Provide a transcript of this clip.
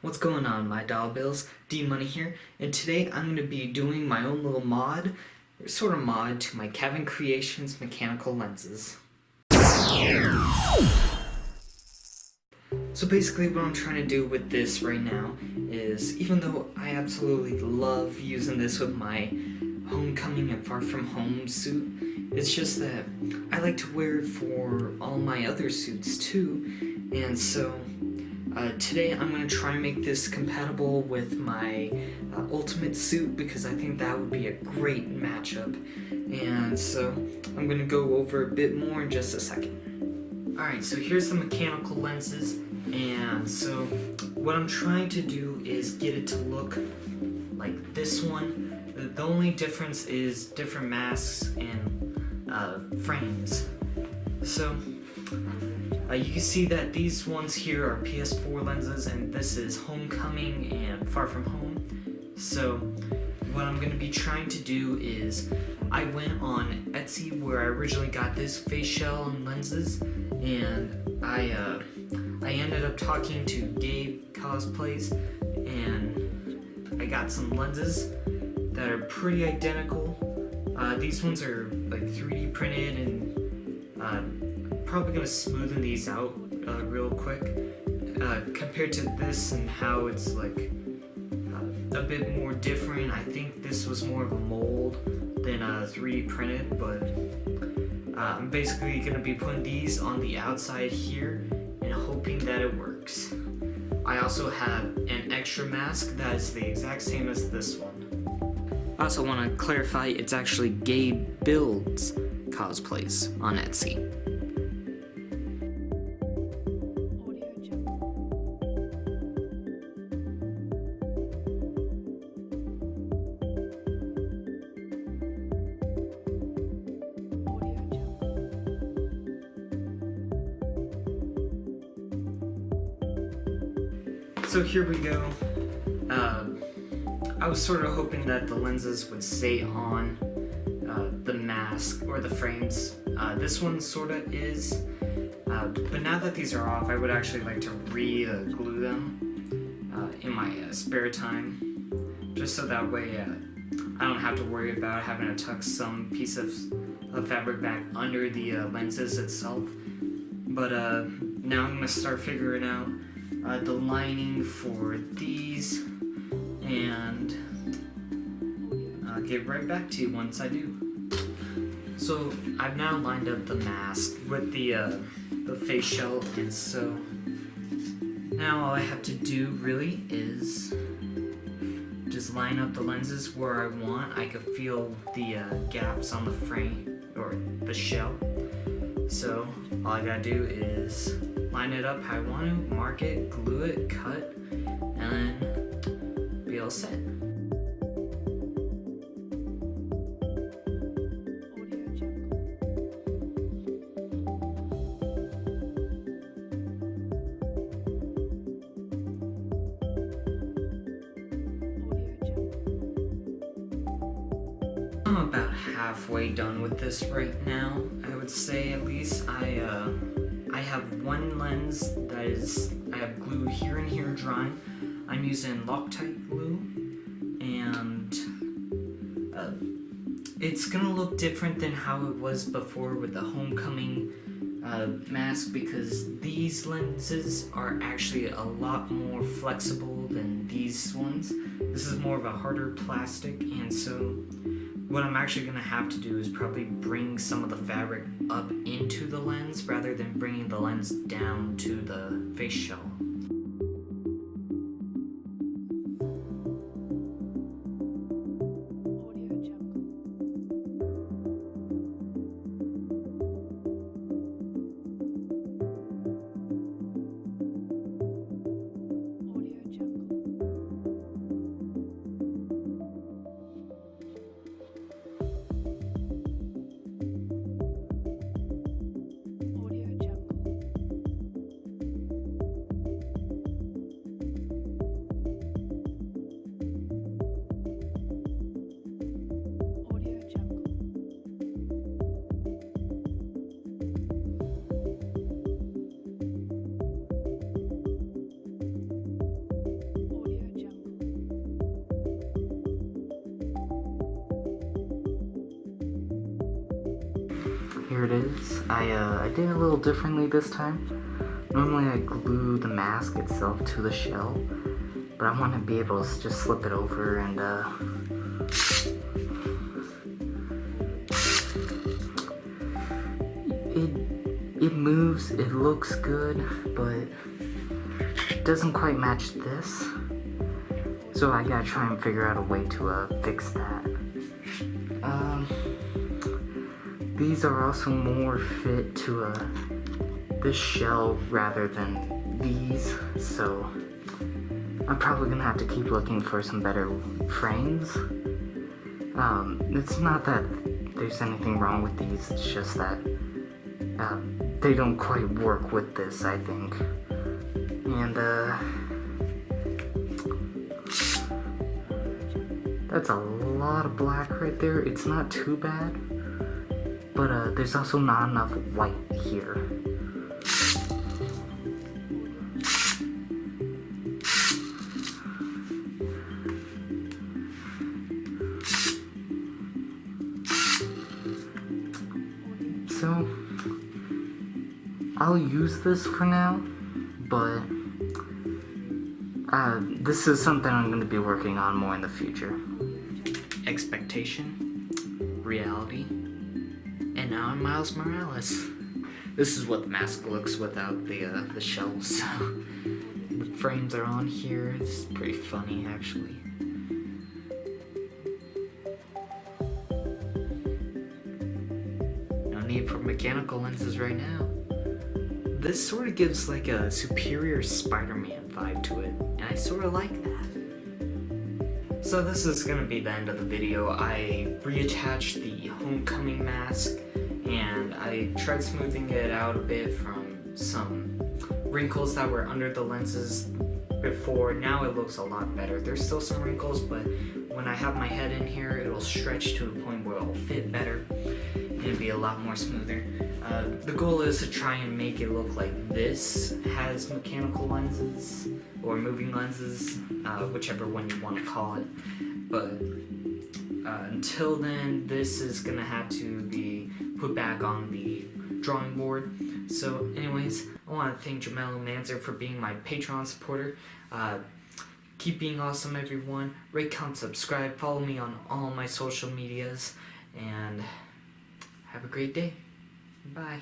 What's going on, my dollar bills? D-Money here, and today I'm going to be doing my own little mod, sort of mod, to my Kevin Creations mechanical lenses. So basically what I'm trying to do with this right now is, even though I absolutely love using this with my Homecoming and Far From Home suit, it's just that I like to wear it for all my other suits too, and so today I'm going to try and make this compatible with my Ultimate suit because I think that would be a great matchup. And so I'm going to go over a bit more in just a second. Alright, so here's the mechanical lenses, and so what I'm trying to do is get it to look like this one. The only difference is different masks and frames. So you can see that these ones here are PS4 lenses, and this is Homecoming and Far From Home. So what I'm going to be trying to do is, I went on Etsy where I originally got this face shell and lenses, and I ended up talking to Gabe Cosplays, and I got some lenses that are pretty identical. These ones are like 3D printed, and probably gonna smoothen these out real quick compared to this and how it's like a bit more different. I think this was more of a mold than 3D printed, but I'm basically gonna be putting these on the outside here and hoping that it works. I also have an extra mask that is the exact same as this one. I also want to clarify, it's actually Gabe Builds Cosplays on Etsy. So here we go. I was sort of hoping that the lenses would stay on the mask or the frames. This one sort of is, but now that these are off, I would actually like to re-glue them in my spare time, just so that way I don't have to worry about having to tuck some piece of fabric back under the lenses itself. But now I'm going to start figuring out the lining for these, and I'll get right back to you once I do. So I've now lined up the mask with the face shell, and so now all I have to do really is just line up the lenses where I want. I could feel the gaps on the frame or the shell, so all I gotta do is line it up how I want to, mark it, glue it, cut, and then be all set. I'm about halfway done with this right now, I would say, at least. I have one lens that is, I have glue here and here drying. I'm using Loctite glue, and it's gonna look different than how it was before with the Homecoming mask, because these lenses are actually a lot more flexible than these ones. This is more of a harder plastic, and so what I'm actually going to have to do is probably bring some of the fabric up into the lens rather than bringing the lens down to the face shell. I did it a little differently this time. Normally I glue the mask itself to the shell, but I want to be able to just slip it over and it moves, it looks good, but it doesn't quite match this. So I gotta try and figure out a way to fix that. These are also more fit to this shell rather than these, so I'm probably gonna have to keep looking for some better frames. It's not that there's anything wrong with these, it's just that they don't quite work with this, I think. And that's a lot of black right there. It's not too bad, but there's also not enough white here. So I'll use this for now, but this is something I'm going to be working on more in the future. Expectation, reality, and now I'm Miles Morales. This is what the mask looks without the shells. The frames are on here. It's pretty funny, actually. No need for mechanical lenses right now. This sort of gives like a superior Spider-Man vibe to it, and I sort of like that. So this is going to be the end of the video. I reattached the Homecoming mask, and I tried smoothing it out a bit from some wrinkles that were under the lenses before. Now it looks a lot better. There's still some wrinkles, but when I have my head in here, it'll stretch to a point where it'll fit better, and it'll be a lot more smoother. The goal is to try and make it look like this has mechanical lenses or moving lenses, whichever one you want to call it. But until then, this is gonna have to be put back on the drawing board. So anyways, I want to thank Jamel Manzer for being my Patreon supporter. Keep being awesome, everyone. Rate, comment, subscribe, follow me on all my social medias, and have a great day. Bye.